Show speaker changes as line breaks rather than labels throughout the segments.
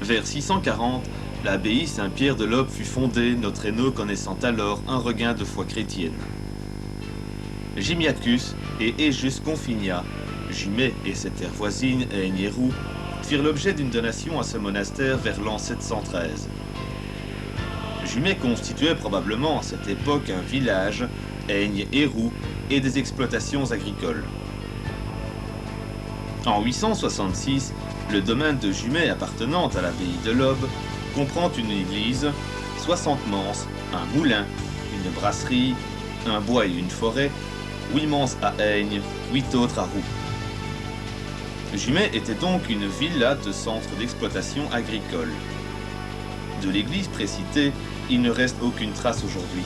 Vers 640, l'abbaye Saint-Pierre de l'Aube fut fondée, notre Hainaut connaissant alors un regain de foi chrétienne. Gimiacus et Ejus Confinia, Jumet et ses terres voisines, Aigne et Roux, firent l'objet d'une donation à ce monastère vers l'an 713. Jumet constituait probablement à cette époque un village, Aigne et Roux, et des exploitations agricoles. En 866, le domaine de Jumet appartenant à l'abbaye de l'Aube comprend une église, 60 manses, un moulin, une brasserie, un bois et une forêt, 8 manses à Aigne, 8 autres à Roux. Jumet était donc une villa de centre d'exploitation agricole. De l'église précitée, il ne reste aucune trace aujourd'hui.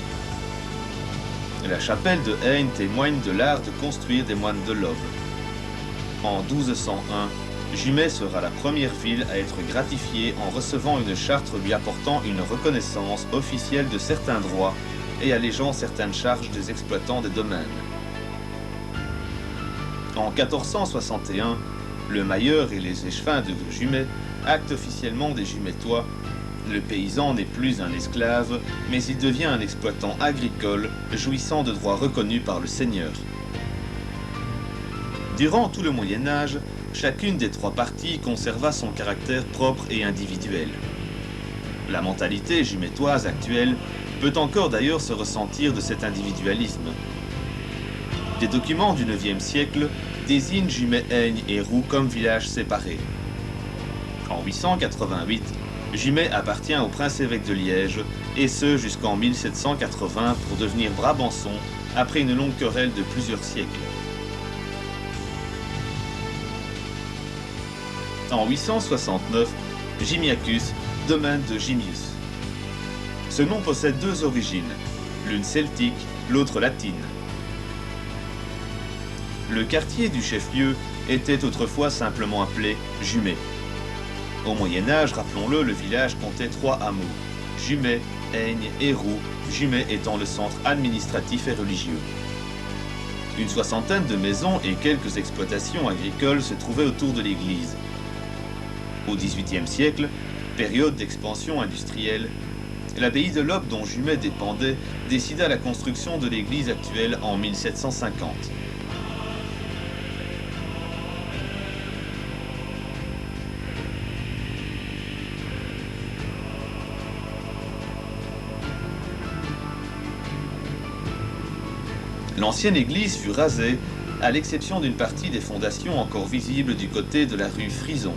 La chapelle de Aigne témoigne de l'art de construire des moines de l'Aube. En 1201, Jumet sera la première ville à être gratifiée en recevant une charte lui apportant une reconnaissance officielle de certains droits et allégeant certaines charges des exploitants des domaines. En 1461, le Mailleur et les échevins de Jumet actent officiellement des Jumétois. Le paysan n'est plus un esclave, mais il devient un exploitant agricole, jouissant de droits reconnus par le seigneur. Durant tout le Moyen-Âge, chacune des trois parties conserva son caractère propre et individuel. La mentalité jumétoise actuelle peut encore d'ailleurs se ressentir de cet individualisme. Des documents du IXe siècle désignent Jumet, Aigne et Roux comme villages séparés. En 888, Jumet appartient au prince-évêque de Liège, et ce jusqu'en 1780 pour devenir Brabançon après une longue querelle de plusieurs siècles. En 869, Gimiacus, domaine de Gimius. Ce nom possède deux origines, l'une celtique, l'autre latine. Le quartier du chef-lieu était autrefois simplement appelé Jumet. Au Moyen-Âge, rappelons-le, le village comptait 3 hameaux, Jumet, Aigne et Roux, Jumet étant le centre administratif et religieux. Une soixantaine de maisons et quelques exploitations agricoles se trouvaient autour de l'église. Au XVIIIe siècle, période d'expansion industrielle, l'abbaye de l'Aube dont Jumet dépendait décida la construction de l'église actuelle en 1750. L'ancienne église fut rasée, à l'exception d'une partie des fondations encore visibles du côté de la rue Frison.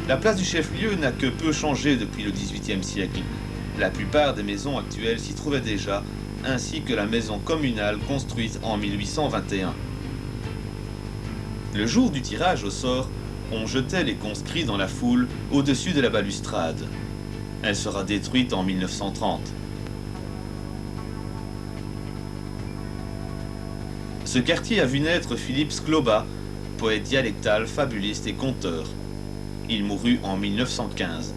La place du chef-lieu n'a que peu changé depuis le XVIIIe siècle. La plupart des maisons actuelles s'y trouvaient déjà, ainsi que la maison communale construite en 1821. Le jour du tirage au sort, on jetait les conscrits dans la foule au-dessus de la balustrade. Elle sera détruite en 1930. Ce quartier a vu naître Philippe Skloba, poète dialectal, fabuliste et conteur. Il mourut en 1915.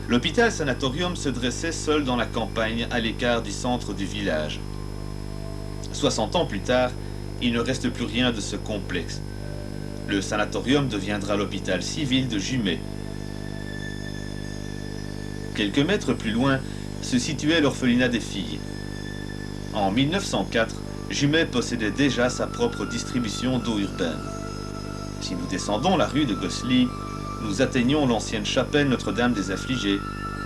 L'hôpital sanatorium se dressait seul dans la campagne, à l'écart du centre du village. 60 ans plus tard, il ne reste plus rien de ce complexe. Le sanatorium deviendra l'hôpital civil de Jumet. Quelques mètres plus loin se situait l'orphelinat des filles. En 1904, Jumet possédait déjà sa propre distribution d'eau urbaine. Si nous descendons la rue de Gosselies, nous atteignons l'ancienne chapelle Notre-Dame des Affligés,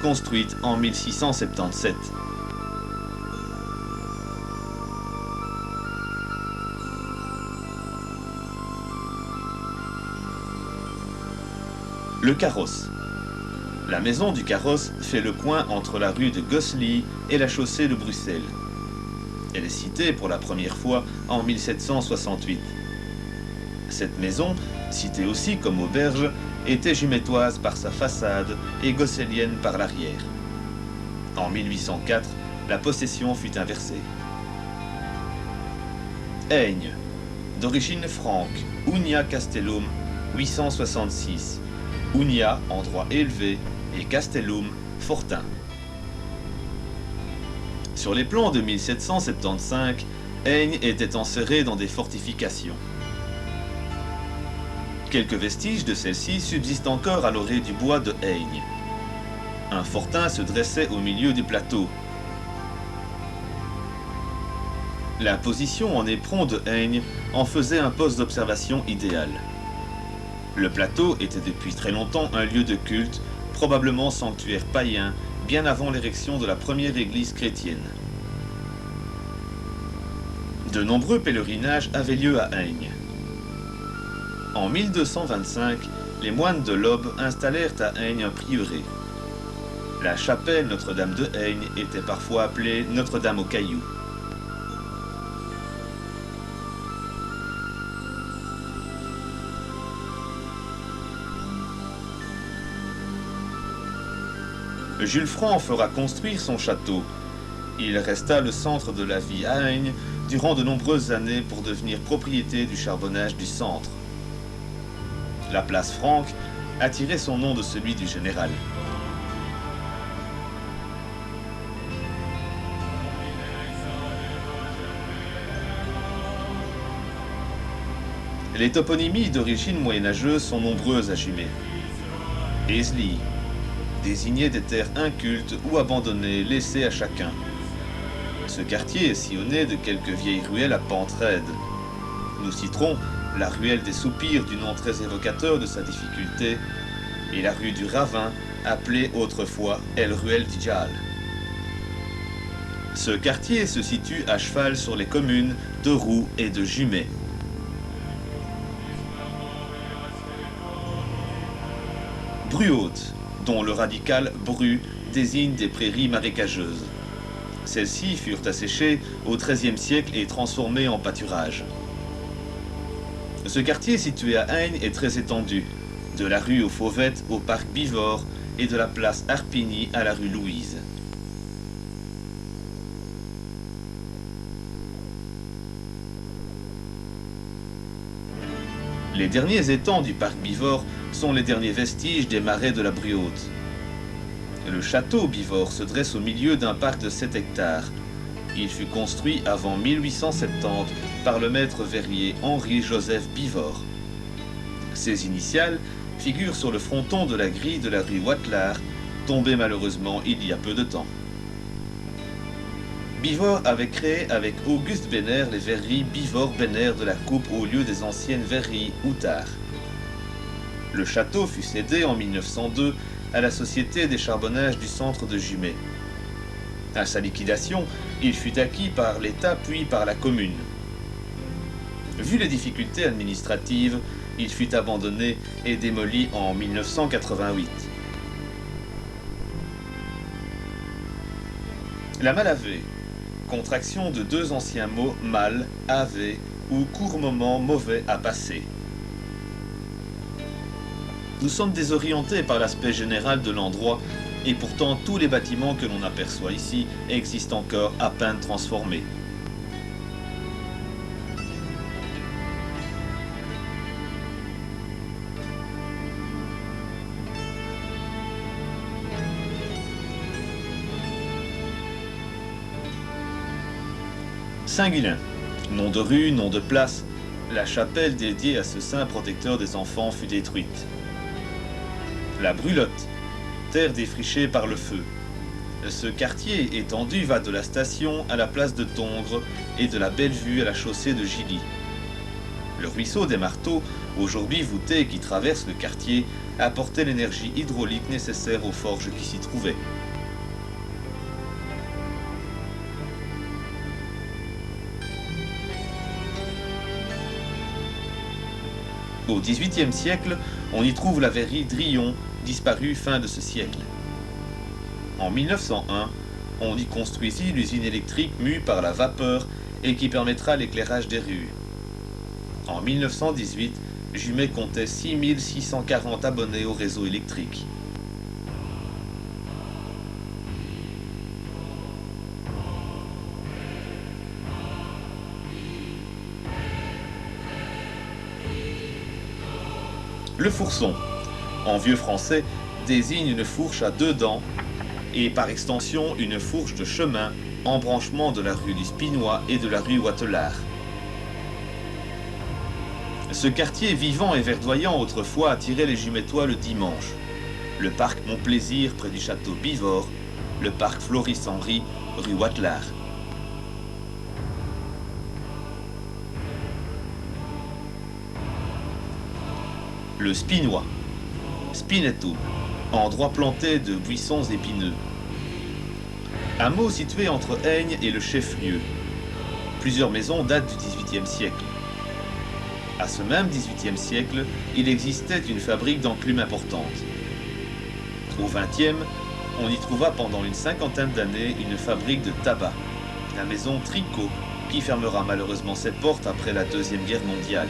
construite en 1677. Le carrosse. La maison du carrosse fait le coin entre la rue de Gosselies et la chaussée de Bruxelles. Elle est citée pour la première fois en 1768. Cette maison, citée aussi comme auberge, était jumétoise par sa façade et gosselienne par l'arrière. En 1804, la possession fut inversée. Aigne, d'origine franque, Unia Castellum, 866. Unia, endroit élevé, et Castellum, fortin. Sur les plans de 1775, Aigne était enserré dans des fortifications. Quelques vestiges de celle-ci subsistent encore à l'orée du bois de Heigne. Un fortin se dressait au milieu du plateau. La position en éperon de Heigne en faisait un poste d'observation idéal. Le plateau était depuis très longtemps un lieu de culte, probablement sanctuaire païen, bien avant l'érection de la première église chrétienne. De nombreux pèlerinages avaient lieu à Heigne. En 1225, les moines de l'Aube installèrent à Heigne un prieuré. La chapelle Notre-Dame de Heigne était parfois appelée Notre-Dame aux Cailloux. Jules Franc fera construire son château. Il resta le centre de la vie à Heigne durant de nombreuses années pour devenir propriété du charbonnage du centre. La place Franck a tiré son nom de celui du général. Les toponymies d'origine moyenâgeuse sont nombreuses à Jumet. Esli désignait des terres incultes ou abandonnées, laissées à chacun. Ce quartier est sillonné de quelques vieilles ruelles à pente raide. Nous citerons la ruelle des Soupirs, du nom très évocateur de sa difficulté, et la rue du Ravin, appelée autrefois El Ruelle d'Ijal. Ce quartier se situe à cheval sur les communes de Roux et de Jumet. Bruhaute, dont le radical bru désigne des prairies marécageuses. Celles-ci furent asséchées au XIIIe siècle et transformées en pâturage. Ce quartier situé à Heigne est très étendu, de la rue aux Fauvettes au parc Bivort et de la place Harpigny à la rue Louise. Les derniers étangs du parc Bivort sont les derniers vestiges des marais de la Bruhaute. Le château Bivort se dresse au milieu d'un parc de 7 hectares. Il fut construit avant 1870 par le maître verrier Henri-Joseph Bivort. Ses initiales figurent sur le fronton de la grille de la rue Watelard, tombée malheureusement il y a peu de temps. Bivort avait créé avec Auguste Benner les verreries Bivort-Benner de la Coupe au lieu des anciennes verreries Outard. Le château fut cédé en 1902 à la Société des charbonnages du centre de Jumet. À sa liquidation, il fut acquis par l'État puis par la commune. Vu les difficultés administratives, il fut abandonné et démoli en 1988. La Malavée, contraction de deux anciens mots mal, ave ou court moment mauvais à passer. Nous sommes désorientés par l'aspect général de l'endroit et pourtant tous les bâtiments que l'on aperçoit ici existent encore à peine transformés. Saint-Guilain, nom de rue, nom de place, la chapelle dédiée à ce saint protecteur des enfants fut détruite. La Brulotte, terre défrichée par le feu. Ce quartier étendu va de la station à la place de Tongres et de la Bellevue à la chaussée de Gilly. Le ruisseau des Marteaux, aujourd'hui voûté qui traverse le quartier, apportait l'énergie hydraulique nécessaire aux forges qui s'y trouvaient. Au XVIIIe siècle, on y trouve la verrerie Drillon, disparue fin de ce siècle. En 1901, on y construisit l'usine électrique mue par la vapeur et qui permettra l'éclairage des rues. En 1918, Jumet comptait 6640 abonnés au réseau électrique. Le fourçon, en vieux français, désigne une fourche à deux dents et par extension une fourche de chemin, embranchement de la rue du Spinois et de la rue Watelard. Ce quartier vivant et verdoyant autrefois attirait les Jumettois le dimanche. Le parc Mon-Plaisir près du château Bivort, le parc Floris-Henri rue Watelard. Le Spinois, Spinetto, endroit planté de buissons épineux. Hameau situé entre Aignes et le chef-lieu. Plusieurs maisons datent du XVIIIe siècle. À ce même XVIIIe siècle, il existait une fabrique d'enclumes importante. Au XXe, on y trouva pendant une cinquantaine d'années une fabrique de tabac, la maison Tricot, qui fermera malheureusement ses portes après la Deuxième Guerre mondiale.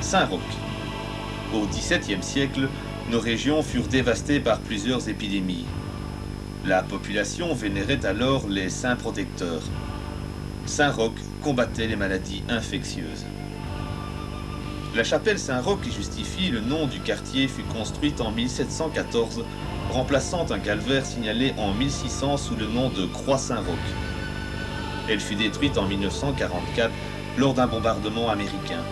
Saint-Roch. Au XVIIe siècle, nos régions furent dévastées par plusieurs épidémies. La population vénérait alors les saints protecteurs. Saint-Roch combattait les maladies infectieuses. La chapelle Saint-Roch qui justifie le nom du quartier fut construite en 1714, remplaçant un calvaire signalé en 1600 sous le nom de Croix Saint-Roch. Elle fut détruite en 1944 lors d'un bombardement américain.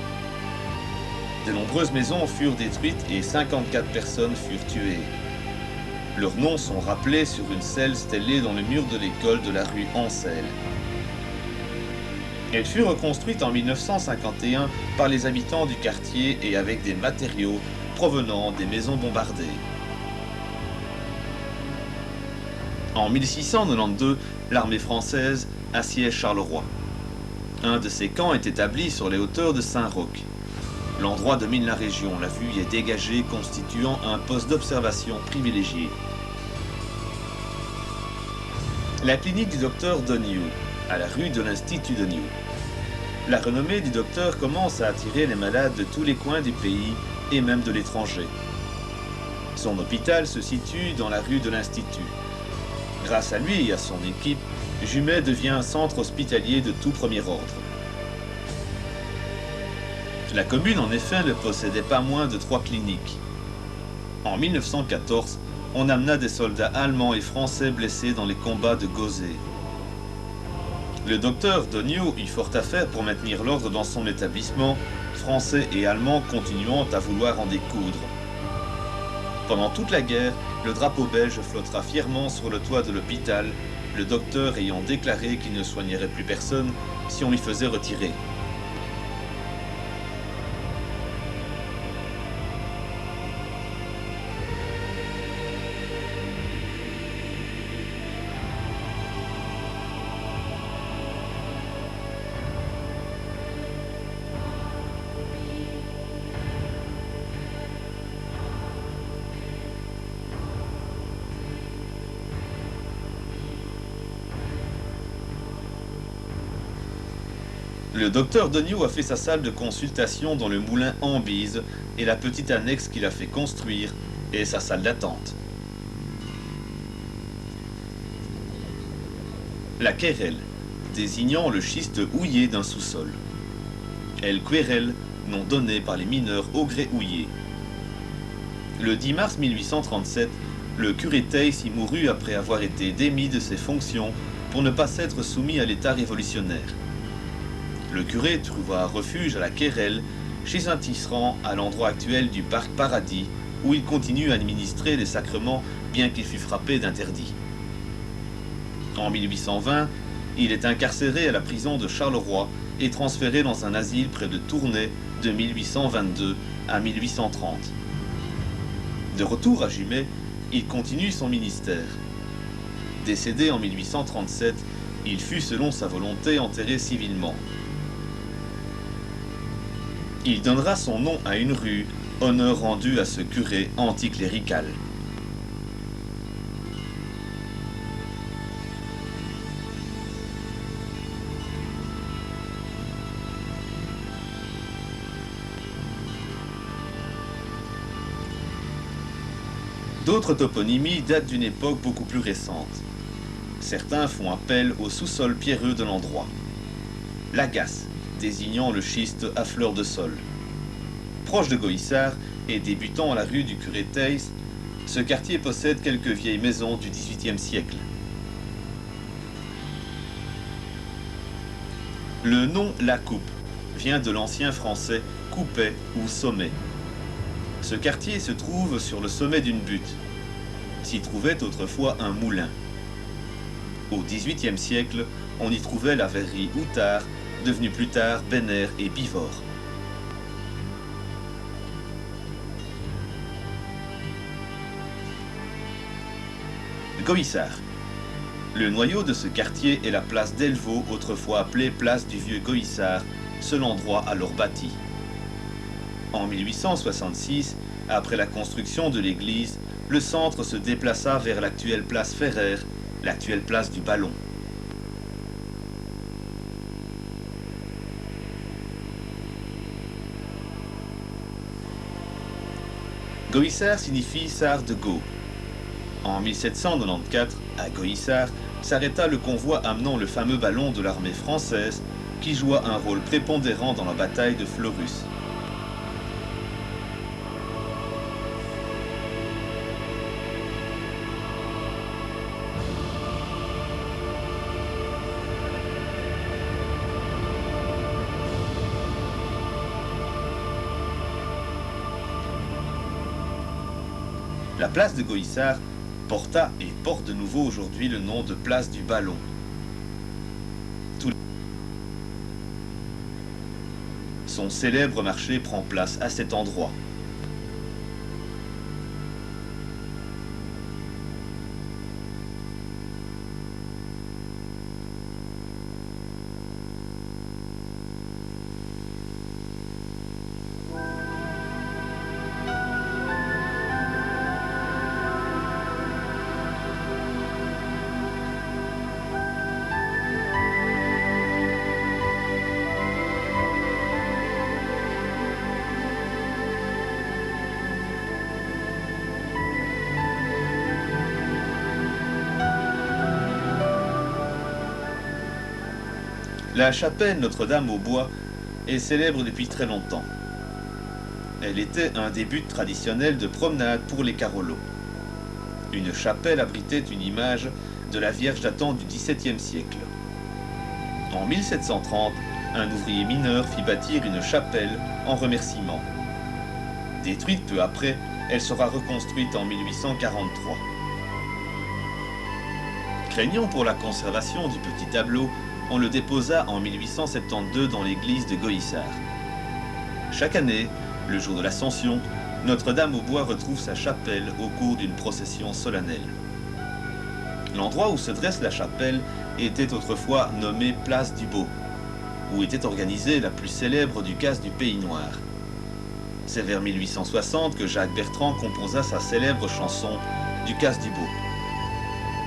De nombreuses maisons furent détruites et 54 personnes furent tuées. Leurs noms sont rappelés sur une selle stellée dans le mur de l'école de la rue Ancel. Elle fut reconstruite en 1951 par les habitants du quartier et avec des matériaux provenant des maisons bombardées. En 1692, l'armée française assiège Charleroi. Un de ses camps est établi sur les hauteurs de Saint-Roch. L'endroit domine la région, la vue y est dégagée, constituant un poste d'observation privilégié. La clinique du docteur Doniou, à la rue de l'Institut Doniou. La renommée du docteur commence à attirer les malades de tous les coins du pays et même de l'étranger. Son hôpital se situe dans la rue de l'Institut. Grâce à lui et à son équipe, Jumet devient un centre hospitalier de tout premier ordre. La commune, en effet, ne possédait pas moins de 3 cliniques. En 1914, on amena des soldats allemands et français blessés dans les combats de Gauzet. Le docteur Doniou eut fort à faire pour maintenir l'ordre dans son établissement, français et allemands continuant à vouloir en découdre. Pendant toute la guerre, le drapeau belge flottera fièrement sur le toit de l'hôpital, le docteur ayant déclaré qu'il ne soignerait plus personne si on lui faisait retirer. Le docteur Doniou a fait sa salle de consultation dans le moulin en bise et la petite annexe qu'il a fait construire est sa salle d'attente. La querelle, désignant le schiste houillé d'un sous-sol. El Querelle, nom donné par les mineurs au grès houillé. Le 10 mars 1837, le curé Theiss y mourut après avoir été démis de ses fonctions pour ne pas s'être soumis à l'état révolutionnaire. Le curé trouva refuge à la Querelle, chez un tisserand à l'endroit actuel du parc Paradis, où il continue à administrer les sacrements, bien qu'il fût frappé d'interdit. En 1820, il est incarcéré à la prison de Charleroi et transféré dans un asile près de Tournai de 1822 à 1830. De retour à Jumet, il continue son ministère. Décédé en 1837, il fut selon sa volonté enterré civilement. Il donnera son nom à une rue, honneur rendu à ce curé anticlérical. D'autres toponymies datent d'une époque beaucoup plus récente. Certains font appel au sous-sol pierreux de l'endroit. Lagasse, désignant le schiste à fleur de sol. Proche de Goïssard et débutant à la rue du curé Theiss, ce quartier possède quelques vieilles maisons du XVIIIe siècle. Le nom La Coupe vient de l'ancien français coupet ou sommet. Ce quartier se trouve sur le sommet d'une butte. S'y trouvait autrefois un moulin. Au XVIIIe siècle, on y trouvait la verrerie Outard, devenue plus tard Bénère et Bivort. Goïssard. Le noyau de ce quartier est la place d'Elvaux, autrefois appelée place du Vieux Goïssard, seul endroit alors bâti. En 1866, après la construction de l'église, le centre se déplaça vers l'actuelle place Ferrer, l'actuelle place du Ballon. Goïssard signifie sar de Gau. En 1794, à Goïssard, s'arrêta le convoi amenant le fameux ballon de l'armée française qui joua un rôle prépondérant dans la bataille de Fleurus. La place de Goïssard porta et porte de nouveau aujourd'hui le nom de place du Ballon. Son célèbre marché prend place à cet endroit. La chapelle Notre-Dame-aux-Bois est célèbre depuis très longtemps. Elle était un des buts traditionnels de promenade pour les Carolos. Une chapelle abritait une image de la Vierge datant du XVIIe siècle. En 1730, un ouvrier mineur fit bâtir une chapelle en remerciement. Détruite peu après, elle sera reconstruite en 1843. Craignant pour la conservation du petit tableau, on le déposa en 1872 dans l'église de Goïssard. Chaque année, le jour de l'Ascension, Notre-Dame-aux-Bois retrouve sa chapelle au cours d'une procession solennelle. L'endroit où se dresse la chapelle était autrefois nommé Place du Beau, où était organisée la plus célèbre du casse du Pays Noir. C'est vers 1860 que Jacques Bertrand composa sa célèbre chanson du casse du Beau.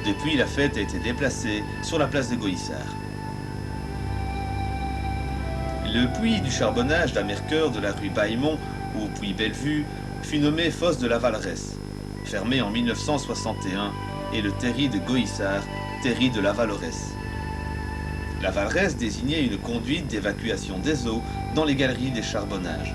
Depuis, la fête a été déplacée sur la place de Goïssard. Le puits du charbonnage d'Amercœur de la rue Baillemont, ou puits Bellevue, fut nommé fosse de la Valleresse, fermé en 1961, et le terri de Goïssard, terri de la Valleresse. La Valleresse désignait une conduite d'évacuation des eaux dans les galeries des charbonnages.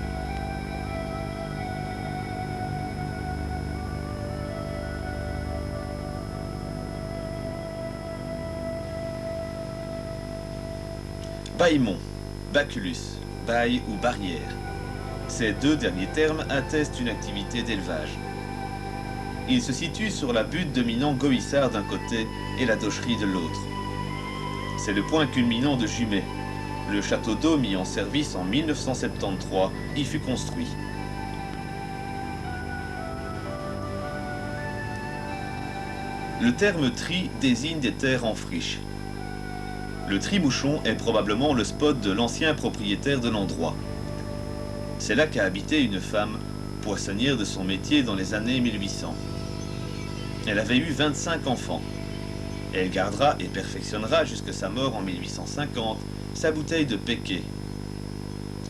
Baillemont, baculus, bail ou barrière. Ces deux derniers termes attestent une activité d'élevage. Il se situe sur la butte dominant Goïssard d'un côté et la docherie de l'autre. C'est le point culminant de Jumet. Le château d'eau mis en service en 1973 y fut construit. Le terme tri désigne des terres en friche. Le Tribouchon est probablement le spot de l'ancien propriétaire de l'endroit. C'est là qu'a habité une femme, poissonnière de son métier dans les années 1800. Elle avait eu 25 enfants. Elle gardera et perfectionnera jusqu'à sa mort en 1850 sa bouteille de Péquet.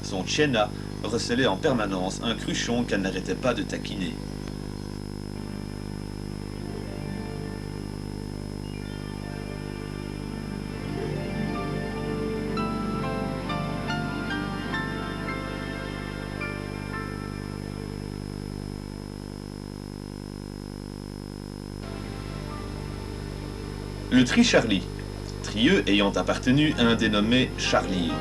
Son tchéna recelait en permanence un cruchon qu'elle n'arrêtait pas de taquiner. Le Tri-Charlie, trieux ayant appartenu à un dénommé Charlier.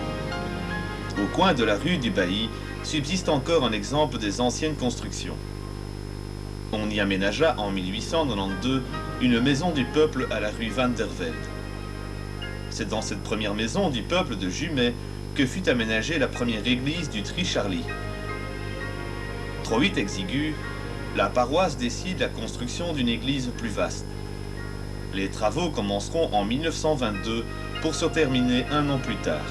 Au coin de la rue du Bailly subsiste encore un exemple des anciennes constructions. On y aménagea en 1892 une maison du peuple à la rue Van der Velde. C'est dans cette première maison du peuple de Jumet que fut aménagée la première église du Tri-Charlie. Trop vite exiguë, la paroisse décide la construction d'une église plus vaste. Les travaux commenceront en 1922 pour se terminer un an plus tard.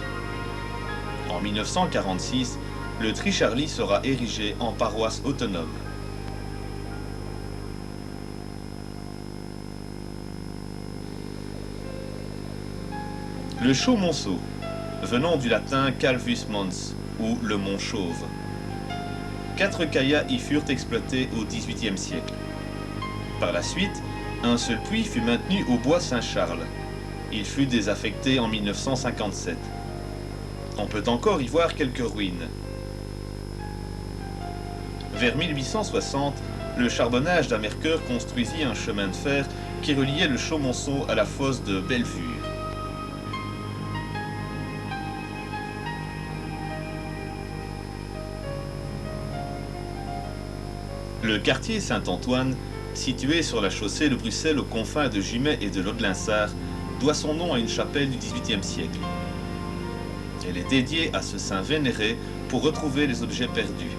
En 1946, le Tri-Charlie sera érigé en paroisse autonome. Le Chaux-Monceau, venant du latin Calvus Mons, ou le Mont Chauve. 4 caillas y furent exploités au XVIIIe siècle. Par la suite, un seul puits fut maintenu au bois Saint-Charles. Il fut désaffecté en 1957. On peut encore y voir quelques ruines. Vers 1860, le charbonnage d'Amercœur construisit un chemin de fer qui reliait le Chaux-Monceau à la fosse de Bellevue. Le quartier Saint-Antoine, situé sur la chaussée de Bruxelles aux confins de Jumet et de l'Aude-Linsart, doit son nom à une chapelle du XVIIIe siècle. Elle est dédiée à ce saint vénéré pour retrouver les objets perdus.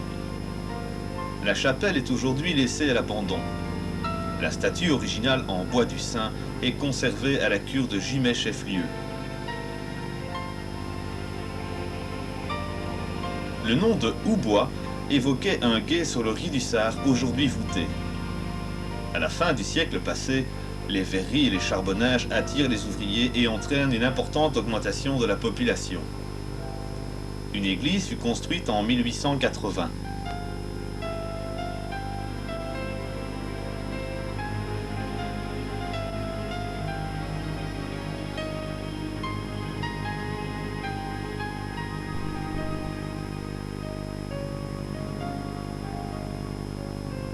La chapelle est aujourd'hui laissée à l'abandon. La statue originale en bois du saint est conservée à la cure de Jumet chef-lieu. Le nom de Houbois évoquait un gué sur le Ris-du-Sart, aujourd'hui voûté. À la fin du siècle passé, les verreries et les charbonnages attirent les ouvriers et entraînent une importante augmentation de la population. Une église fut construite en 1880.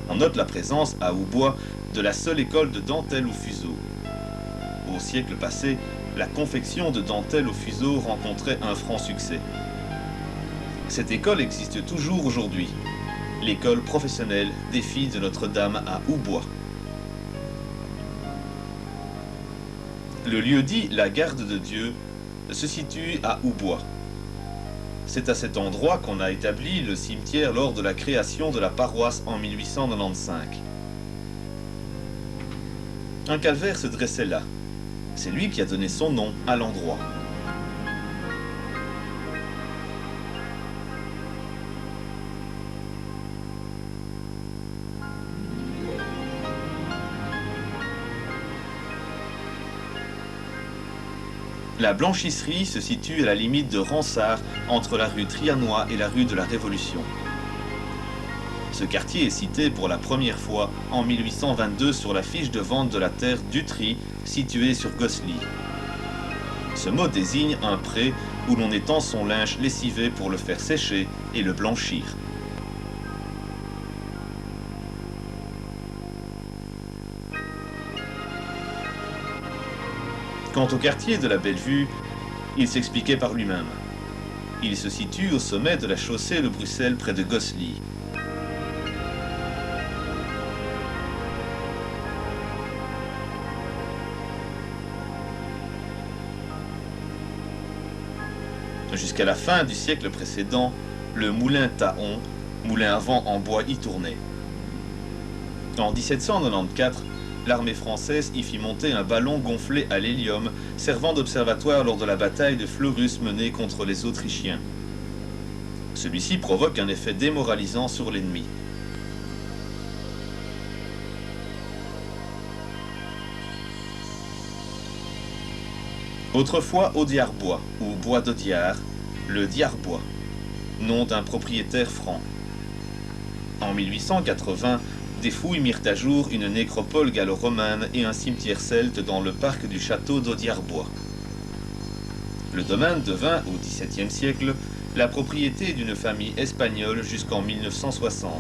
On note la présence à Houbois de la seule école de dentelle au fuseau. Au siècle passé, la confection de dentelle au fuseau rencontrait un franc succès. Cette école existe toujours aujourd'hui, l'école professionnelle des filles de Notre-Dame à Houbois. Le lieu-dit La Garde de Dieu se situe à Houbois. C'est à cet endroit qu'on a établi le cimetière lors de la création de la paroisse en 1895. Un calvaire se dressait là. C'est lui qui a donné son nom à l'endroit. La blanchisserie se situe à la limite de Ronsard, entre la rue Trianois et la rue de la Révolution. Ce quartier est cité pour la première fois en 1822 sur la fiche de vente de la terre d'Utry, située sur Gosselies. Ce mot désigne un pré où l'on étend son linge lessivé pour le faire sécher et le blanchir. Quant au quartier de la Bellevue, il s'expliquait par lui-même. Il se situe au sommet de la chaussée de Bruxelles près de Gosselies. Jusqu'à la fin du siècle précédent, le moulin Tahon, moulin à vent en bois, y tournait. En 1794, l'armée française y fit monter un ballon gonflé à l'hélium, servant d'observatoire lors de la bataille de Fleurus menée contre les Autrichiens. Celui-ci provoque un effet démoralisant sur l'ennemi. Autrefois Audiarbois, ou bois d'Audiard, le Diarbois, nom d'un propriétaire franc. En 1880, des fouilles mirent à jour une nécropole gallo-romaine et un cimetière celte dans le parc du château d'Audiarbois. Le domaine devint, au XVIIe siècle, la propriété d'une famille espagnole jusqu'en 1960.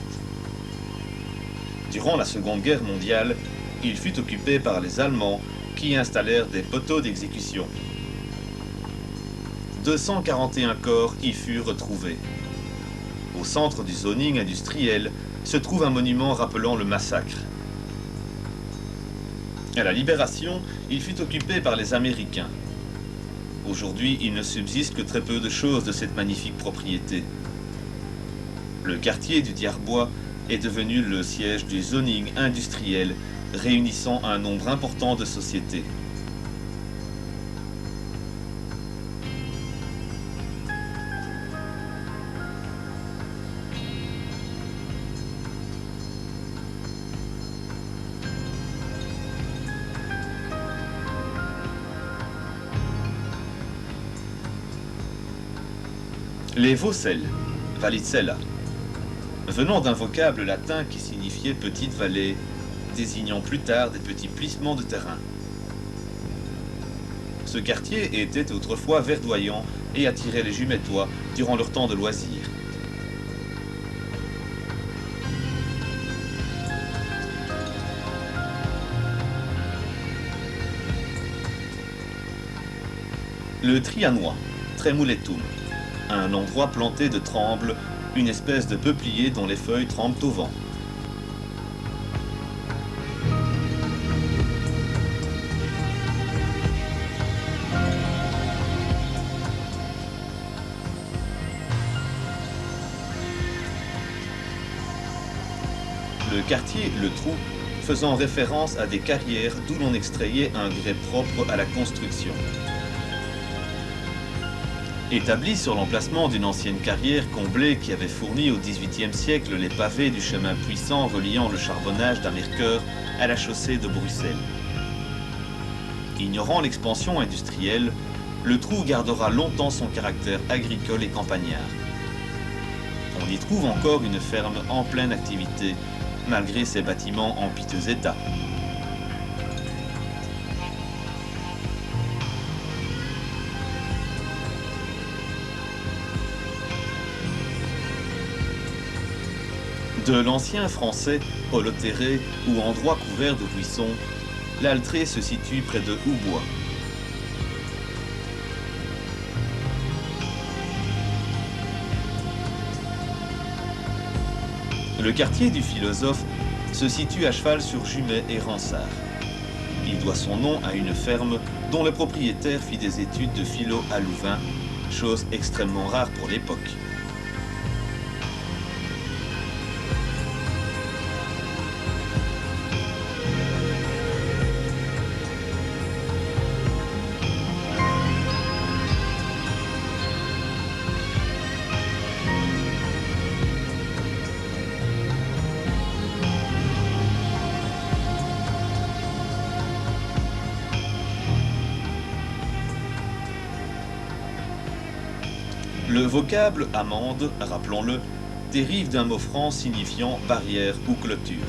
Durant la Seconde Guerre mondiale, il fut occupé par les Allemands qui installèrent des poteaux d'exécution. 241 corps y furent retrouvés. Au centre du zoning industriel se trouve un monument rappelant le massacre. À la Libération, il fut occupé par les Américains. Aujourd'hui, il ne subsiste que très peu de choses de cette magnifique propriété. Le quartier du Diarbois est devenu le siège du zoning industriel, réunissant un nombre important de sociétés. Les Vaucelles, Vallicella, venant d'un vocable latin qui signifiait petite vallée, désignant plus tard des petits plissements de terrain. Ce quartier était autrefois verdoyant et attirait les Jumettois durant leur temps de loisir. Le Trianois, Tremuletum, un endroit planté de trembles, une espèce de peuplier dont les feuilles tremblent au vent. Le quartier Le Trou, faisant référence à des carrières d'où l'on extrayait un grès propre à la construction. Établi sur l'emplacement d'une ancienne carrière comblée qui avait fourni au XVIIIe siècle les pavés du chemin puissant reliant le charbonnage d'Amercœur à la chaussée de Bruxelles. Ignorant l'expansion industrielle, Le Trou gardera longtemps son caractère agricole et campagnard. On y trouve encore une ferme en pleine activité, malgré ses bâtiments en piteux état. De l'ancien français Holotéré ou endroit couvert de buissons, l'Altré se situe près de Houbois. Le quartier du Philosophe se situe à cheval sur Jumet et Ransard. Il doit son nom à une ferme dont le propriétaire fit des études de philo à Louvain, chose extrêmement rare pour l'époque. Le vocable amende, rappelons-le, dérive d'un mot franc signifiant barrière ou clôture.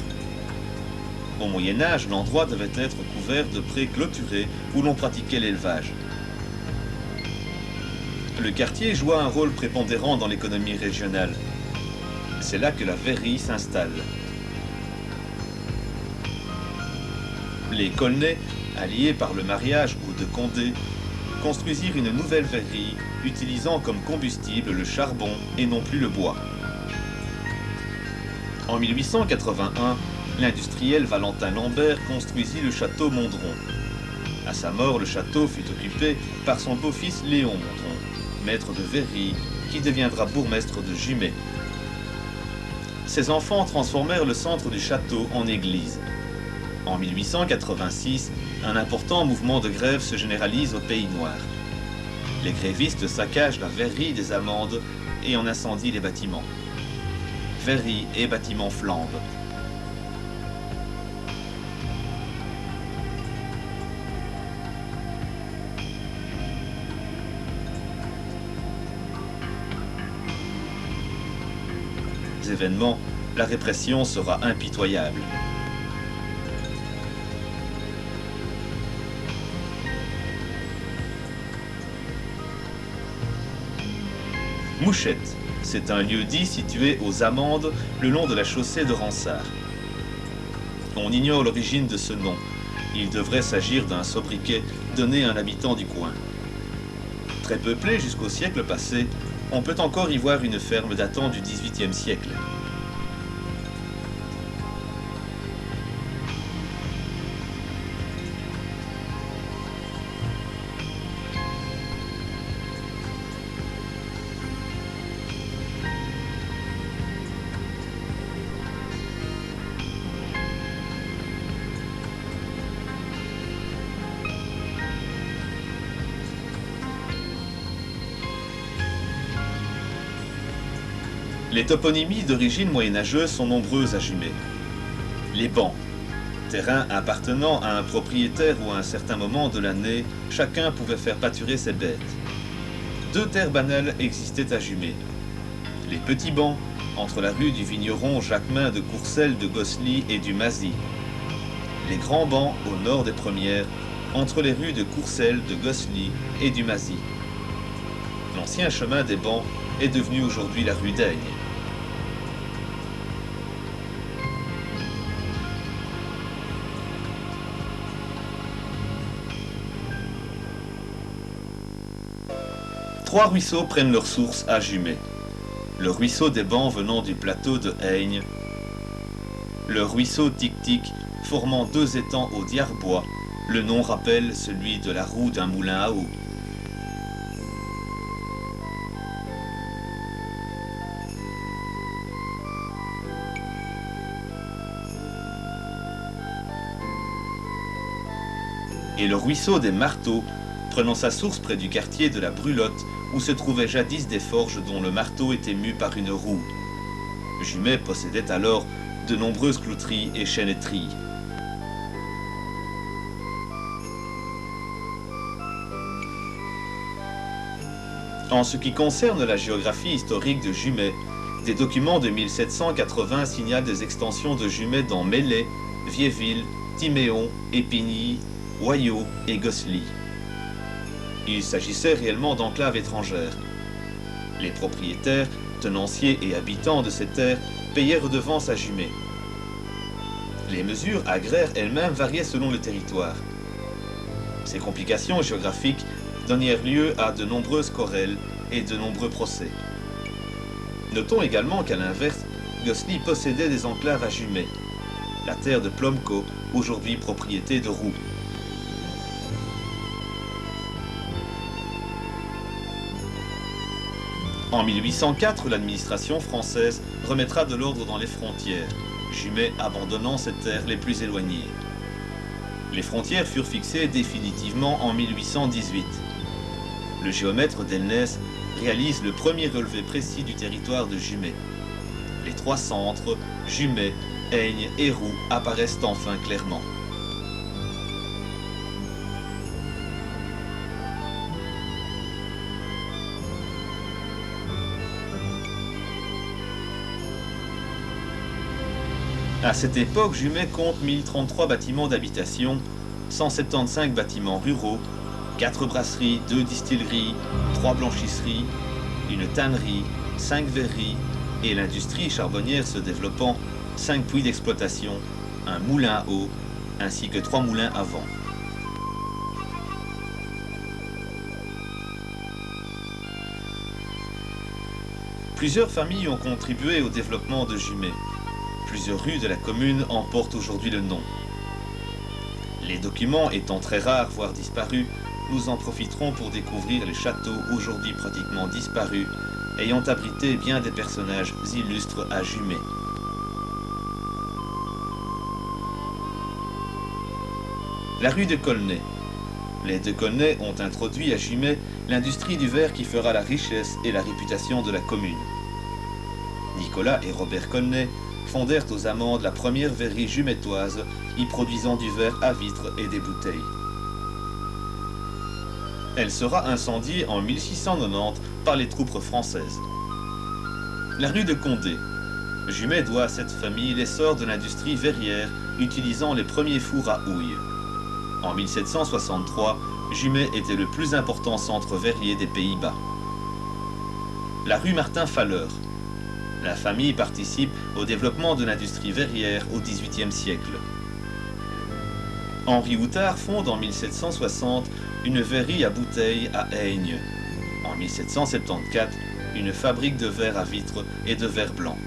Au Moyen-Âge, l'endroit devait être couvert de prés clôturés où l'on pratiquait l'élevage. Le quartier joua un rôle prépondérant dans l'économie régionale. C'est là que la verrerie s'installe. Les Colnais, alliés par le mariage ou de Condé, construisirent une nouvelle verrerie utilisant comme combustible le charbon et non plus le bois. En 1881, l'industriel Valentin Lambert construisit le château Mondron. À sa mort, le château fut occupé par son beau-fils Léon Mondron, maître de verrerie, qui deviendra bourgmestre de Jumet. Ses enfants transformèrent le centre du château en église. En 1886, un important mouvement de grève se généralise au Pays Noir. Les grévistes saccagent la verrerie des Amandes et en incendient les bâtiments. Verrerie et bâtiments flambent. Événements, la répression sera impitoyable. Mouchette, c'est un lieu-dit situé aux Amandes, le long de la chaussée de Ransard. On ignore l'origine de ce nom. Il devrait s'agir d'un sobriquet donné à un habitant du coin. Très peuplée jusqu'au siècle passé, on peut encore y voir une ferme datant du XVIIIe siècle. Les toponymies d'origine moyenâgeuse sont nombreuses à Jumet. Les bancs, terrain appartenant à un propriétaire où à un certain moment de l'année, chacun pouvait faire pâturer ses bêtes. Deux terres banales existaient à Jumet. Les petits bancs, entre la rue du vigneron Jacquemin de Courcelles de Gossely et du Mazy. Les grands bancs au nord des premières, entre les rues de Courcelles, de Gossely et du Mazy. L'ancien chemin des bancs est devenu aujourd'hui la rue d'Aigne. Trois ruisseaux prennent leur source à Jumet. Le ruisseau des Bancs venant du plateau de Aigne, le ruisseau Tic-Tic formant deux étangs au Diarbois, le nom rappelle celui de la roue d'un moulin à eau. Et le ruisseau des Marteaux, prenant sa source près du quartier de la Brulotte, où se trouvaient jadis des forges dont le marteau était mu par une roue. Jumet possédait alors de nombreuses clouteries et chênaiteries. En ce qui concerne la géographie historique de Jumet, des documents de 1780 signalent des extensions de Jumet dans Melay, Viéville, Timéon, Épigny, Hoyaux et Gossely. Il s'agissait réellement d'enclaves étrangères. Les propriétaires, tenanciers et habitants de ces terres payaient redevance à Jumet. Les mesures agraires elles-mêmes variaient selon le territoire. Ces complications géographiques donnèrent lieu à de nombreuses querelles et de nombreux procès. Notons également qu'à l'inverse, Gossely possédait des enclaves à Jumet, la terre de Plomco, aujourd'hui propriété de Roux. En 1804, l'administration française remettra de l'ordre dans les frontières, Jumet abandonnant ses terres les plus éloignées. Les frontières furent fixées définitivement en 1818. Le géomètre Delnès réalise le premier relevé précis du territoire de Jumet. Les trois centres, Jumet, Aigne et Roux, apparaissent enfin clairement. À cette époque, Jumet compte 1033 bâtiments d'habitation, 175 bâtiments ruraux, 4 brasseries, 2 distilleries, 3 blanchisseries, une tannerie, 5 verreries et l'industrie charbonnière se développant, 5 puits d'exploitation, un moulin à eau ainsi que 3 moulins à vent. Plusieurs familles ont contribué au développement de Jumet. Plusieurs rues de la commune en portent aujourd'hui le nom. Les documents étant très rares, voire disparus, nous en profiterons pour découvrir les châteaux aujourd'hui pratiquement disparus, ayant abrité bien des personnages illustres à Jumet. La rue de Colnay. Les de Colnay ont introduit à Jumet l'industrie du verre qui fera la richesse et la réputation de la commune. Nicolas et Robert Colnay fondèrent aux Amandes la première verrerie jumettoise, y produisant du verre à vitre et des bouteilles. Elle sera incendiée en 1690 par les troupes françaises. La rue de Condé. Jumet doit à cette famille l'essor de l'industrie verrière, utilisant les premiers fours à houille. En 1763, Jumet était le plus important centre verrier des Pays-Bas. La rue Martin-Falleur. La famille participe au développement de l'industrie verrière au XVIIIe siècle. Henri Houtard fonde en 1760 une verrerie à bouteilles à Aigne. 1774, une fabrique de verre à vitre et de verre blanc.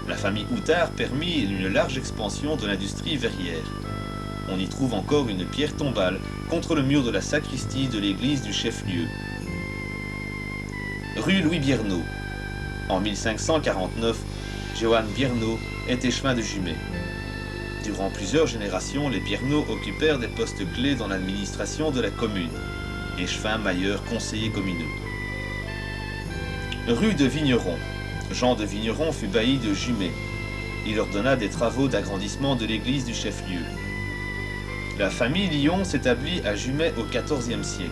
La famille Outard permit une large expansion de l'industrie verrière. On y trouve encore une pierre tombale contre le mur de la sacristie de l'église du chef-lieu. Rue Louis Biernot. En 1549, Johann Biernot est échevin de Jumet. Durant plusieurs générations, les Biernot occupèrent des postes clés dans l'administration de la commune. Échevin, mailleur, conseiller communaux. Rue de Vigneron. Jean de Vigneron fut bailli de Jumet. Il ordonna des travaux d'agrandissement de l'église du chef-lieu. La famille Lyon s'établit à Jumet au XIVe siècle.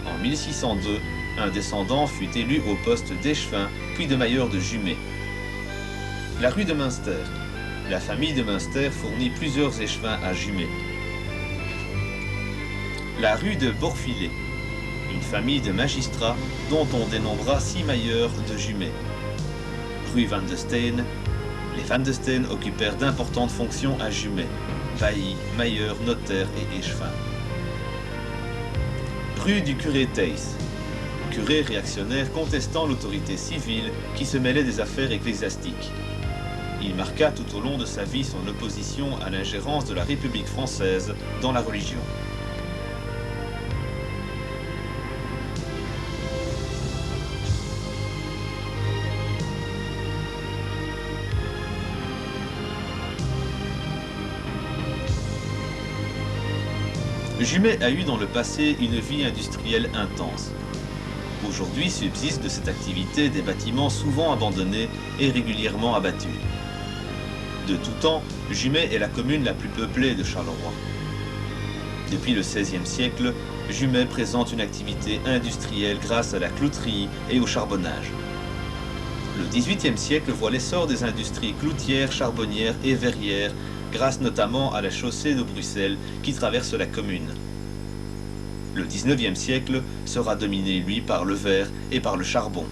En 1602, un descendant fut élu au poste d'échevin, puis de mailleur de Jumet. La rue de Münster. La famille de Münster fournit plusieurs échevins à Jumet. La rue de Borfilet. Une famille de magistrats dont on dénombra 6 mailleurs de Jumet. Rue Van de Steen. Les Van de Steen occupèrent d'importantes fonctions à Jumet. Bailli, mailleur, notaire et échevin. Rue du curé Theiss. Curé réactionnaire contestant l'autorité civile qui se mêlait des affaires ecclésiastiques. Il marqua tout au long de sa vie son opposition à l'ingérence de la République française dans la religion. Jumet a eu dans le passé une vie industrielle intense. Aujourd'hui subsistent de cette activité des bâtiments souvent abandonnés et régulièrement abattus. De tout temps, Jumet est la commune la plus peuplée de Charleroi. Depuis le XVIe siècle, Jumet présente une activité industrielle grâce à la clouterie et au charbonnage. Le XVIIIe siècle voit l'essor des industries cloutières, charbonnières et verrières, grâce notamment à la chaussée de Bruxelles qui traverse la commune. Le XIXe siècle sera dominé, lui, par le verre et par le charbon.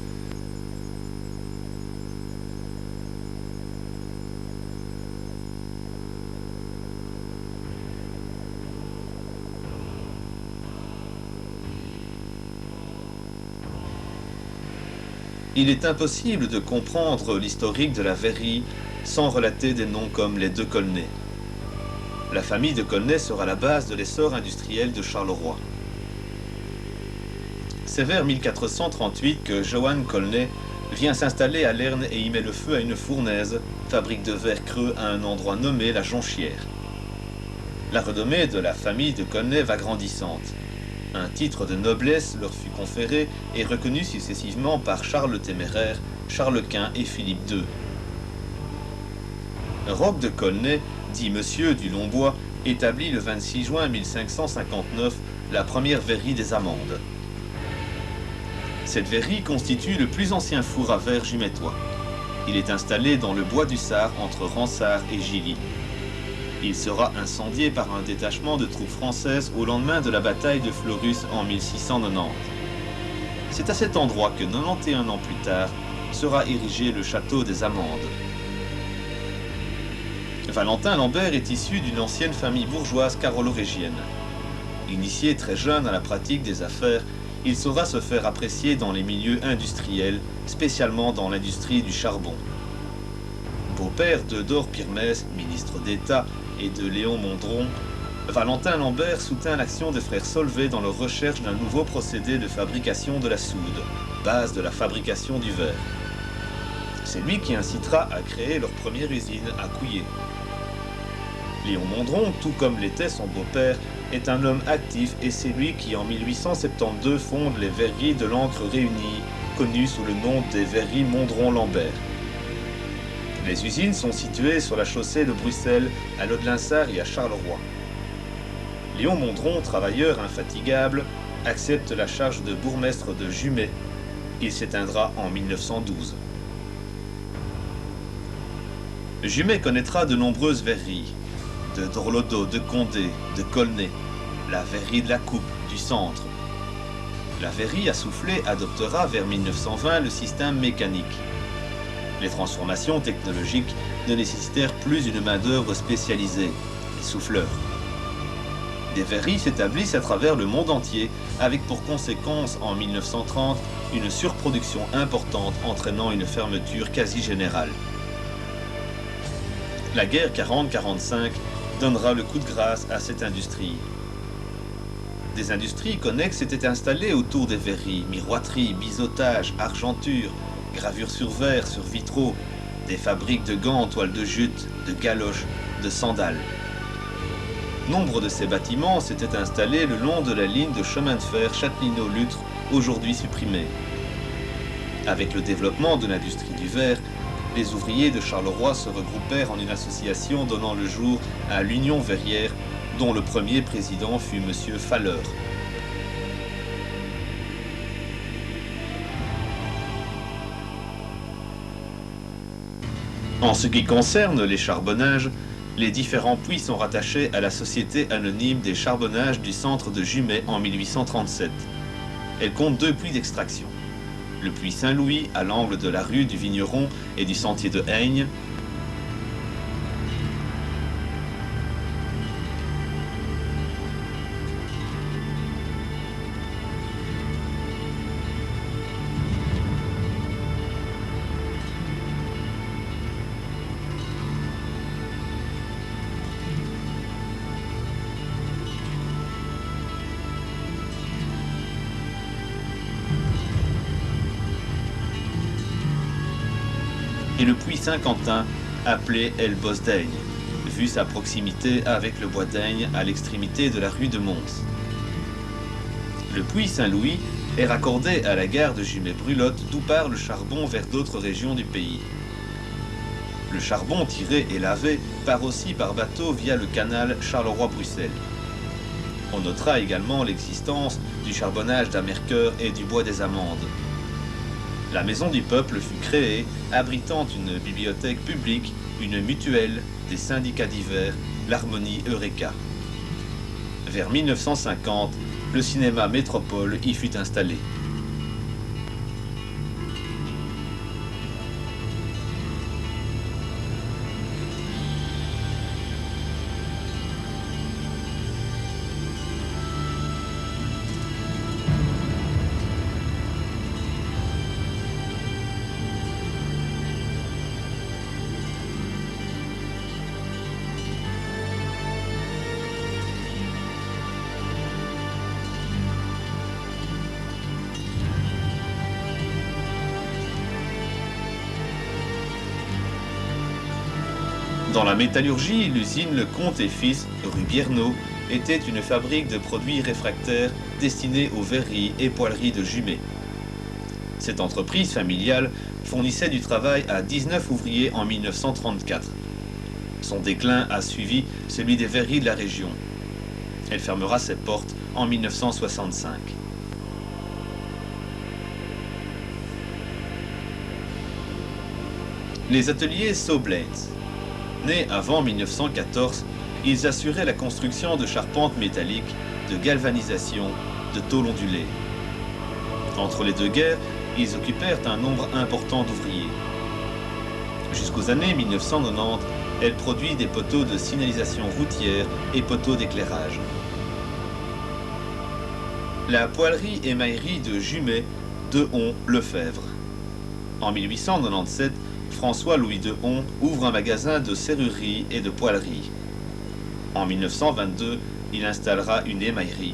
Il est impossible de comprendre l'historique de la verrerie sans relater des noms comme les de Colnay. La famille de Colnay sera la base de l'essor industriel de Charleroi. C'est vers 1438 que Johann Colnay vient s'installer à Lerne et y met le feu à une fournaise, fabrique de verre creux à un endroit nommé la Jonchière. La renommée de la famille de Colnay va grandissante. Un titre de noblesse leur fut conféré et reconnu successivement par Charles le Téméraire, Charles Quint et Philippe II. Roch de Colnay, dit Monsieur du Longbois, établit le 26 juin 1559 la première verrerie des Amandes. Cette verrerie constitue le plus ancien four à verre jumétois. Il est installé dans le bois du Sard entre Ransard et Gilly. Il sera incendié par un détachement de troupes françaises au lendemain de la bataille de Fleurus en 1690. C'est à cet endroit que 91 ans plus tard sera érigé le château des Amandes. Valentin Lambert est issu d'une ancienne famille bourgeoise carolo-régienne. Initié très jeune à la pratique des affaires, il saura se faire apprécier dans les milieux industriels, spécialement dans l'industrie du charbon. Beau-père d'Eudore Pirmez, ministre d'État, et de Léon Mondron, Valentin Lambert soutint l'action des frères Solvay dans leur recherche d'un nouveau procédé de fabrication de la soude, base de la fabrication du verre. C'est lui qui incitera à créer leur première usine à Couillé. Léon Mondron, tout comme l'était son beau-père, est un homme actif et c'est lui qui en 1872 fonde les verreries de l'encre réunies, connues sous le nom des verreries Mondron-Lambert. Les usines sont situées sur la chaussée de Bruxelles, à Lodelinsart et à Charleroi. Léon Mondron, travailleur infatigable, accepte la charge de bourgmestre de Jumet. Il s'éteindra en 1912. Jumet connaîtra de nombreuses verreries, de Dorlodo, de Condé, de Colnay, la verrerie de la Coupe, du Centre. La verrerie à souffler adoptera vers 1920 le système mécanique. Les transformations technologiques ne nécessitèrent plus une main-d'œuvre spécialisée, les souffleurs. Des verreries s'établissent à travers le monde entier, avec pour conséquence en 1930 une surproduction importante entraînant une fermeture quasi générale. La guerre 40-45 donnera le coup de grâce à cette industrie. Des industries connexes étaient installées autour des verreries, miroiterie, biseautage, argenture, gravure sur verre, sur vitraux, des fabriques de gants en toile de jute, de galoches, de sandales. Nombre de ces bâtiments s'étaient installés le long de la ligne de chemin de fer Châtellerault-Lutre, aujourd'hui supprimée. Avec le développement de l'industrie du verre, les ouvriers de Charleroi se regroupèrent en une association donnant le jour à l'Union verrière, dont le premier président fut M. Falleur. En ce qui concerne les charbonnages, les différents puits sont rattachés à la Société anonyme des charbonnages du centre de Jumet en 1837. Elle compte 2 puits d'extraction. Le puits Saint-Louis, à l'angle de la rue du Vigneron et du sentier de Heigne, et le puits Saint-Quentin, appelé El Bos d'Aigne, vu sa proximité avec le bois d'Aigne à l'extrémité de la rue de Mons. Le puits Saint-Louis est raccordé à la gare de Jumet-Brulotte, d'où part le charbon vers d'autres régions du pays. Le charbon tiré et lavé part aussi par bateau via le canal Charleroi-Bruxelles. On notera également l'existence du charbonnage d'Amercœur et du bois des Amandes. La Maison du Peuple fut créée, abritant une bibliothèque publique, une mutuelle, des syndicats divers, l'Harmonie Eureka. Vers 1950, le cinéma Métropole y fut installé. Dans la métallurgie, l'usine Le Comte et Fils, rue Biernaud, était une fabrique de produits réfractaires destinés aux verreries et poêleries de Jumet. Cette entreprise familiale fournissait du travail à 19 ouvriers en 1934. Son déclin a suivi celui des verreries de la région. Elle fermera ses portes en 1965. Les ateliers Saublens. Nés avant 1914, ils assuraient la construction de charpentes métalliques, de galvanisation, de tôles ondulées. Entre les deux guerres, ils occupèrent un nombre important d'ouvriers. Jusqu'aux années 1990, elle produit des poteaux de signalisation routière et poteaux d'éclairage. La poêlerie émaillerie de Jumet, Dehon-Lefebvre. En 1897, François-Louis Dehon ouvre un magasin de serrurerie et de poêlerie. En 1922, il installera une émaillerie.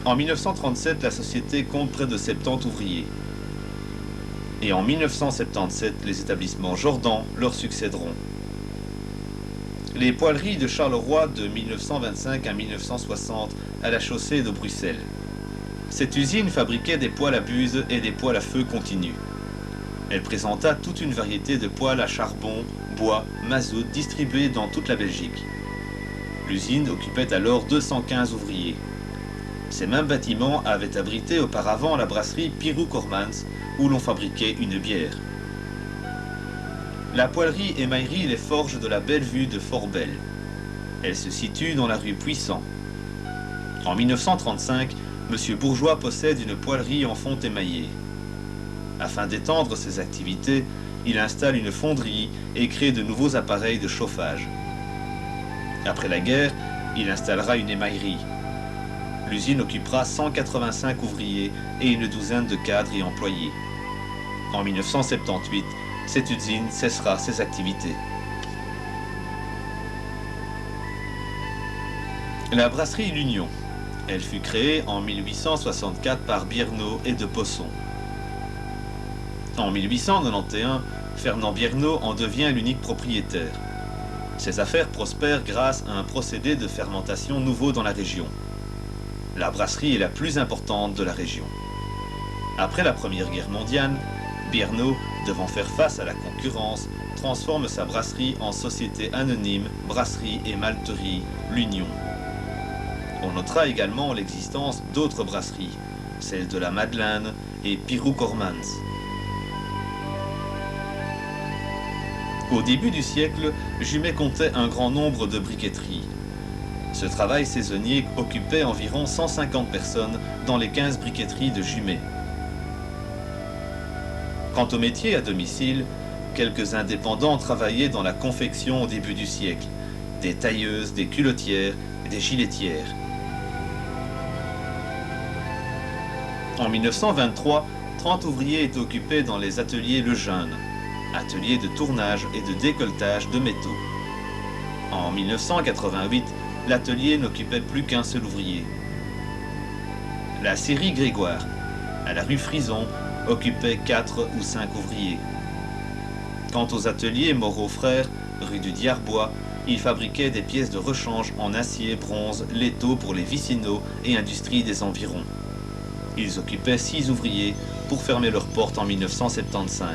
En 1937, la société compte près de 70 ouvriers. Et en 1977, les établissements Jordan leur succéderont. Les poêleries de Charleroi de 1925 à 1960 à la chaussée de Bruxelles. Cette usine fabriquait des poêles à buse et des poêles à feu continu. Elle présenta toute une variété de poêles à charbon, bois, mazout distribués dans toute la Belgique. L'usine occupait alors 215 ouvriers. Ces mêmes bâtiments avaient abrité auparavant la brasserie Pirou-Cormans, où l'on fabriquait une bière. La poêlerie émaillerie Les Forges de la Belle-Vue de Fort-Belle. Elle se situe dans la rue Puissant. En 1935, M. Bourgeois possède une poêlerie en fonte émaillée. Afin d'étendre ses activités, il installe une fonderie et crée de nouveaux appareils de chauffage. Après la guerre, Il installera une émaillerie. L'usine occupera 185 ouvriers et une douzaine de cadres y employés. En 1978, cette usine cessera ses activités. La brasserie L'Union. Elle fut créée en 1864 par Biernaud et de Posson. En 1891, Fernand Biernaud en devient l'unique propriétaire. Ses affaires prospèrent grâce à un procédé de fermentation nouveau dans la région. La brasserie est la plus importante de la région. Après la Première Guerre mondiale, Biernaud, devant faire face à la concurrence, transforme sa brasserie en société anonyme, brasserie et malterie, L'Union. On notera également l'existence d'autres brasseries, celles de la Madeleine et Pirou-Cormans. Au début du siècle, Jumet comptait un grand nombre de briqueteries. Ce travail saisonnier occupait environ 150 personnes dans les 15 briqueteries de Jumet. Quant au métier à domicile, quelques indépendants travaillaient dans la confection au début du siècle, des tailleuses, des culottières et des gilettières. En 1923, 30 ouvriers étaient occupés dans les ateliers Lejeune, ateliers de tournage et de décolletage de métaux. En 1988, l'atelier n'occupait plus qu'un seul ouvrier. La série Grégoire, à la rue Frison, occupait 4 ou 5 ouvriers. Quant aux ateliers Moreau Frères, rue du Diarbois, ils fabriquaient des pièces de rechange en acier, bronze, laiton pour les vicinaux et industries des environs. Ils occupaient 6 ouvriers pour fermer leurs portes en 1975.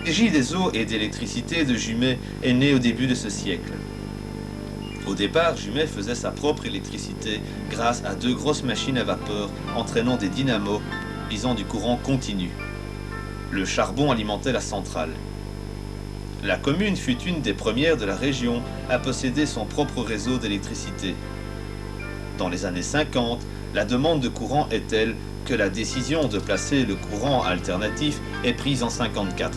La Régie des eaux et d'électricité de Jumet est née au début de ce siècle. Au départ, Jumet faisait sa propre électricité grâce à 2 grosses machines à vapeur entraînant des dynamos utilisant du courant continu. Le charbon alimentait la centrale. La commune fut une des premières de la région à posséder son propre réseau d'électricité. Dans les années 50, la demande de courant est telle que la décision de placer le courant alternatif est prise en 54.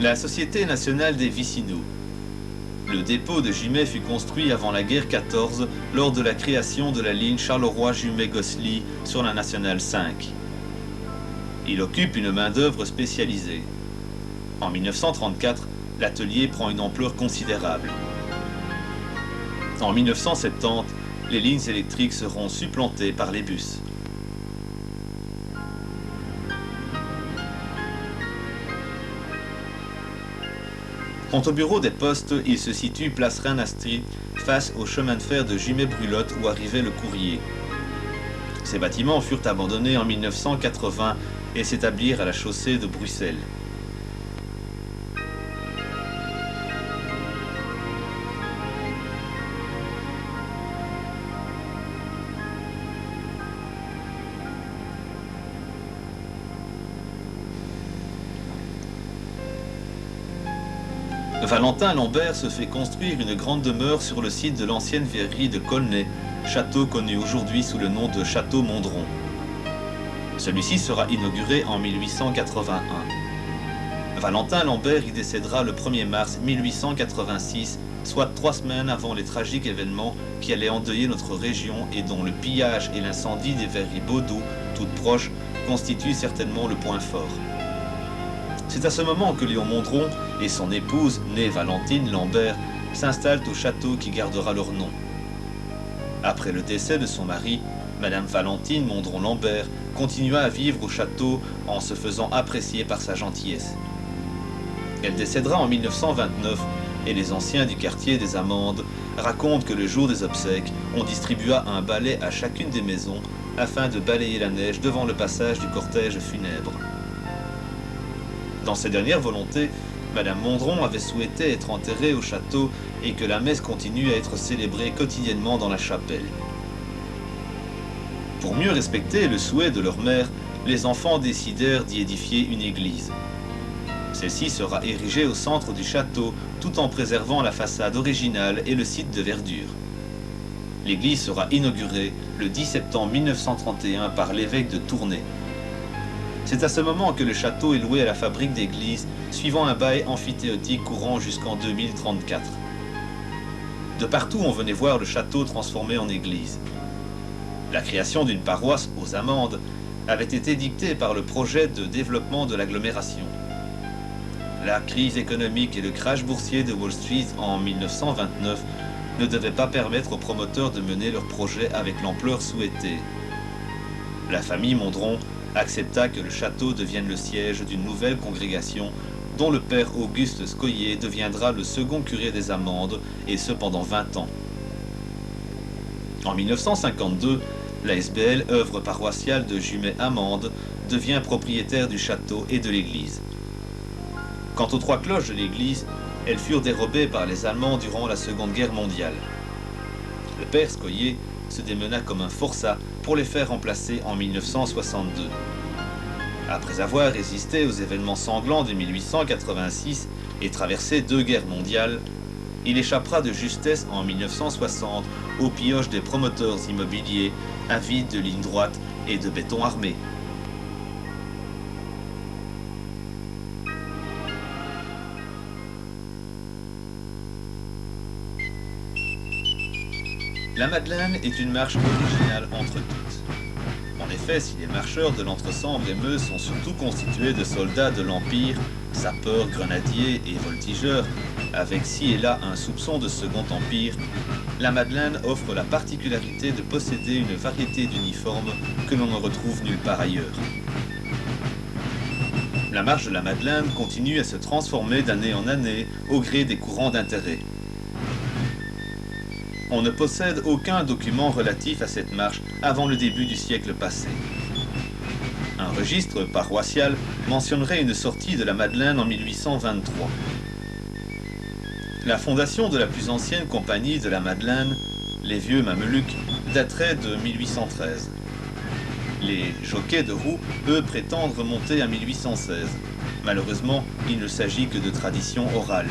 La Société nationale des vicinaux. Le dépôt de Jumet fut construit avant la guerre 14 lors de la création de la ligne Charleroi-Jumet-Gosselies sur la nationale 5. Il occupe une main-d'œuvre spécialisée. En 1934, l'atelier prend une ampleur considérable. En 1970, les lignes électriques seront supplantées par les bus. Quant au bureau des postes, il se situe place Reine-Astrid, face au chemin de fer de Jumet-Brulotte où arrivait le courrier. Ces bâtiments furent abandonnés en 1980 et s'établirent à la chaussée de Bruxelles. Valentin Lambert se fait construire une grande demeure sur le site de l'ancienne verrerie de Colnay, château connu aujourd'hui sous le nom de Château Mondron. Celui-ci sera inauguré en 1881. Valentin Lambert y décédera le 1er mars 1886, soit 3 semaines avant les tragiques événements qui allaient endeuiller notre région et dont le pillage et l'incendie des verreries Baudot, toutes proches, constituent certainement le point fort. C'est à ce moment que Léon Mondron et son épouse, née Valentine Lambert, s'installent au château qui gardera leur nom. Après le décès de son mari, Madame Valentine Mondron-Lambert continua à vivre au château en se faisant apprécier par sa gentillesse. Elle décédera en 1929 et les anciens du quartier des Amandes racontent que le jour des obsèques, on distribua un balai à chacune des maisons afin de balayer la neige devant le passage du cortège funèbre. Dans ses dernières volontés, Madame Mondron avait souhaité être enterrée au château et que la messe continue à être célébrée quotidiennement dans la chapelle. Pour mieux respecter le souhait de leur mère, les enfants décidèrent d'y édifier une église. Celle-ci sera érigée au centre du château tout en préservant la façade originale et le site de verdure. L'église sera inaugurée le 10 septembre 1931 par l'évêque de Tournai. C'est à ce moment que le château est loué à la fabrique d'églises, suivant un bail amphithéotique courant jusqu'en 2034. De partout, on venait voir le château transformé en église. La création d'une paroisse aux Amandes avait été dictée par le projet de développement de l'agglomération. La crise économique et le crash boursier de Wall Street en 1929 ne devaient pas permettre aux promoteurs de mener leur projet avec l'ampleur souhaitée. La famille Mondron accepta que le château devienne le siège d'une nouvelle congrégation dont le père Auguste Scoyer deviendra le second curé des Amandes, et ce pendant 20 ans. En 1952, la SBL, œuvre paroissiale de Jumet-Amandes, devient propriétaire du château et de l'église. Quant aux 3 cloches de l'église, elles furent dérobées par les Allemands durant la Seconde Guerre mondiale. Le père Scoyer se démena comme un forçat pour les faire remplacer en 1962. Après avoir résisté aux événements sanglants de 1886 et traversé 2 guerres mondiales, il échappera de justesse en 1960 aux pioches des promoteurs immobiliers avides de lignes droites et de béton armé. La Madeleine est une marche originale entre toutes. En effet, si les marcheurs de l'Entre-Sambre et Meuse sont surtout constitués de soldats de l'Empire, sapeurs, grenadiers et voltigeurs, avec ci et là un soupçon de Second Empire, la Madeleine offre la particularité de posséder une variété d'uniformes que l'on ne retrouve nulle part ailleurs. La marche de la Madeleine continue à se transformer d'année en année au gré des courants d'intérêt. On ne possède aucun document relatif à cette marche avant le début du siècle passé. Un registre paroissial mentionnerait une sortie de la Madeleine en 1823. La fondation de la plus ancienne compagnie de la Madeleine, les Vieux Mamelucs, daterait de 1813. Les jockeys de roue, eux, prétendent remonter à 1816. Malheureusement, il ne s'agit que de tradition orale.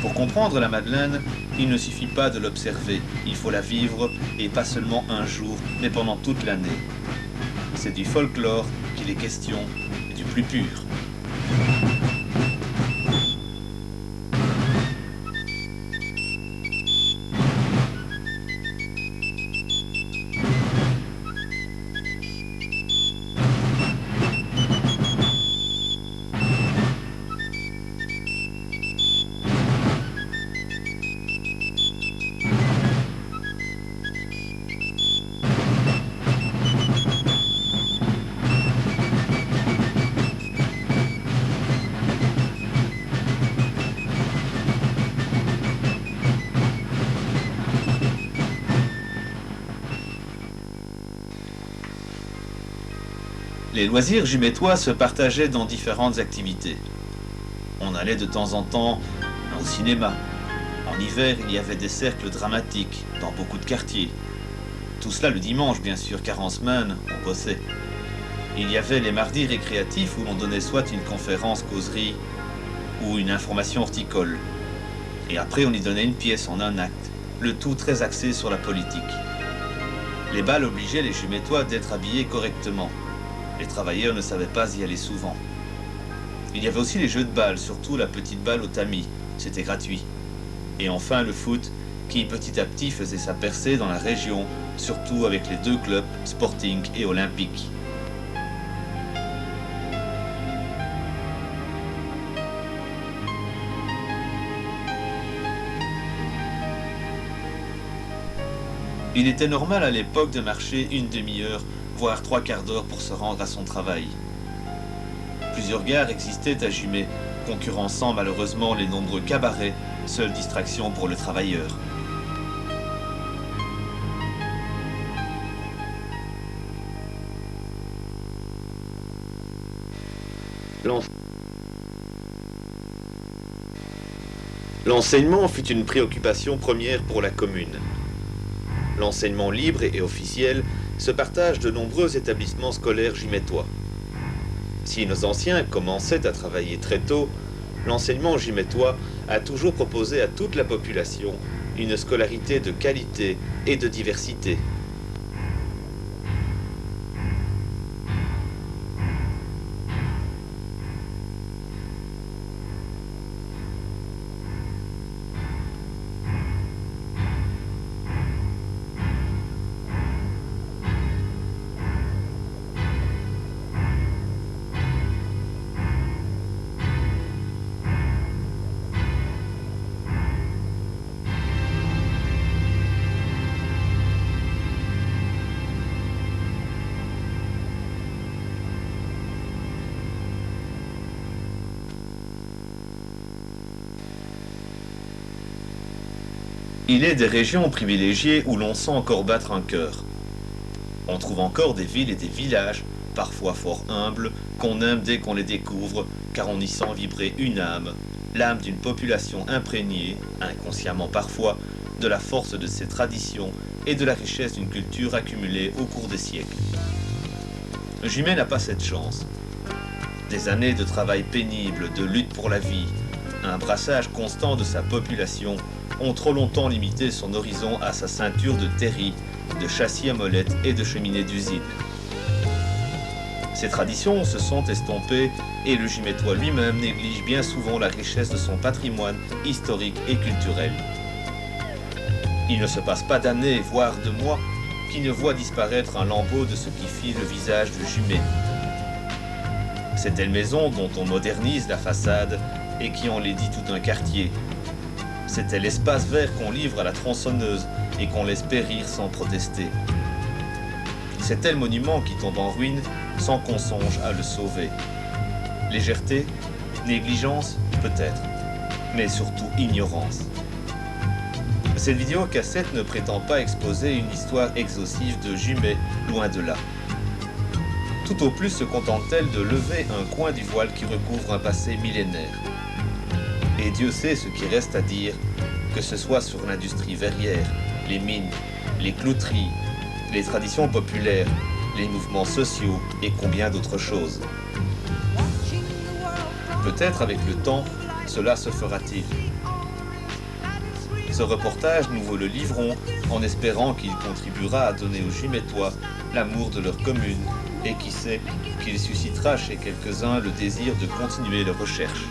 Pour comprendre la Madeleine, il ne suffit pas de l'observer, il faut la vivre, et pas seulement un jour, mais pendant toute l'année. C'est du folklore qu'il est question, du plus pur. Les loisirs jumétois se partageaient dans différentes activités. On allait de temps en temps au cinéma. En hiver, il y avait des cercles dramatiques dans beaucoup de quartiers. Tout cela le dimanche, bien sûr, car en semaine, on bossait. Il y avait les mardis récréatifs où l'on donnait soit une conférence causerie ou une information horticole. Et après, on y donnait une pièce en un acte, le tout très axé sur la politique. Les bals obligeaient les jumétois d'être habillés correctement. Les travailleurs ne savaient pas y aller souvent. Il y avait aussi les jeux de balle, surtout la petite balle au tamis, c'était gratuit. Et enfin le foot, qui petit à petit faisait sa percée dans la région, surtout avec les 2 clubs, Sporting et Olympique. Il était normal à l'époque de marcher une demi-heure, voire 3/4 d'heure pour se rendre à son travail. Plusieurs gares existaient à Jumet, concurrençant malheureusement les nombreux cabarets, seule distraction pour le travailleur. L'enseignement fut une préoccupation première pour la commune. L'enseignement libre et officiel se partage de nombreux établissements scolaires jumétois. Si nos anciens commençaient à travailler très tôt, l'enseignement jumétois a toujours proposé à toute la population une scolarité de qualité et de diversité. Il est des régions privilégiées où l'on sent encore battre un cœur. On trouve encore des villes et des villages, parfois fort humbles, qu'on aime dès qu'on les découvre, car on y sent vibrer une âme, l'âme d'une population imprégnée, inconsciemment parfois, de la force de ses traditions et de la richesse d'une culture accumulée au cours des siècles. Jumet n'a pas cette chance. Des années de travail pénible, de lutte pour la vie, un brassage constant de sa population ont trop longtemps limité son horizon à sa ceinture de terris, de châssis à molettes et de cheminées d'usine. Ces traditions se sont estompées et le Jumétois lui-même néglige bien souvent la richesse de son patrimoine historique et culturel. Il ne se passe pas d'années, voire de mois, qui ne voient disparaître un lambeau de ce qui fit le visage du Jumet. Ces telles maisons dont on modernise la façade et qui enlaidit tout un quartier. C'était l'espace vert qu'on livre à la tronçonneuse et qu'on laisse périr sans protester. C'est tel monument qui tombe en ruine sans qu'on songe à le sauver. Légèreté, négligence, peut-être, mais surtout ignorance. Cette vidéocassette ne prétend pas exposer une histoire exhaustive de Jumet, loin de là. Tout au plus se contente-t-elle de lever un coin du voile qui recouvre un passé millénaire. Et Dieu sait ce qui reste à dire, que ce soit sur l'industrie verrière, les mines, les clouteries, les traditions populaires, les mouvements sociaux et combien d'autres choses. Peut-être avec le temps, cela se fera-t-il. Ce reportage, nous vous le livrons en espérant qu'il contribuera à donner aux Jumétois l'amour de leur commune et qui sait qu'il suscitera chez quelques-uns le désir de continuer leurs recherches.